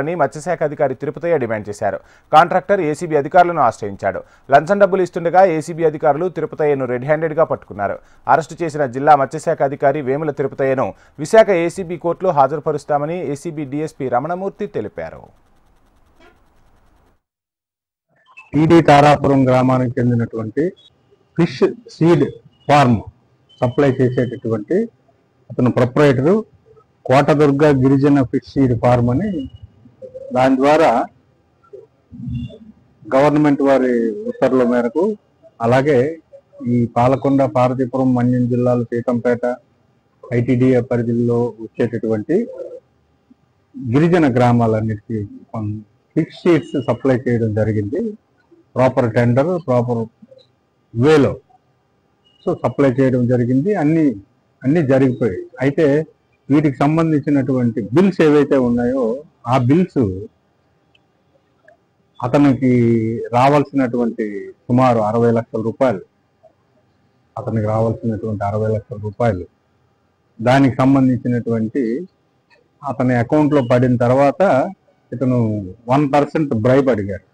అని మత్స్యశాఖ అధికారి తిరుపతయ్య డిమాండ్ చేశారు. కాంట్రాక్టర్ ఏసీబీ అధికారులను ఆశ్రయించాడు. లంచం డబ్బులు ఇస్తుండగా ఏసీబీ అధికారులు తిరుపతయ్యను రెడ్ హ్యాండెడ్గా పట్టుకున్నారు. అరెస్టు చేసిన జిల్లా మత్స్యశాఖ అధికారి వేముల తిరుపతయ్యను విశాఖ ఏసీబీ కోర్టులో హాజరుపరుస్తామని ఏసీబీ డీఎస్పీ రమణమూర్తి తెలిపారు. టీడీ తారాపురం గ్రామానికి చెందినటువంటి ఫిష్ సీడ్ ఫార్మ్ సప్లై చేసేటటువంటి అతను ప్రొప్రైటరు కోటదుర్గ గిరిజన ఫిష్ సీడ్ ఫార్మ్ అని, దాని ద్వారా గవర్నమెంట్ వారి ఉత్తర్వుల మేరకు, అలాగే ఈ పాలకొండ, పార్వతీపురం, మన్యం జిల్లాలు, సీతంపేట, ఐటీడీఏ పరిధిలో వచ్చేటటువంటి గిరిజన గ్రామాలన్నిటికీ ఫిష్ సీడ్స్ సప్లై చేయడం జరిగింది. ప్రాపర్ టెండర్, ప్రాపర్ వేలో సప్లై చేయడం జరిగింది. అన్నీ జరిగిపోయాయి. అయితే వీటికి సంబంధించినటువంటి బిల్స్ ఏవైతే ఉన్నాయో ఆ బిల్స్ అతనికి రావాల్సినటువంటి సుమారు 60 లక్షల రూపాయలు, అతనికి రావాల్సినటువంటి 60 లక్షల రూపాయలు, దానికి సంబంధించినటువంటి అతని అకౌంట్లో పడిన తర్వాత ఇతను 1% బ్రైబ్ అడిగారు.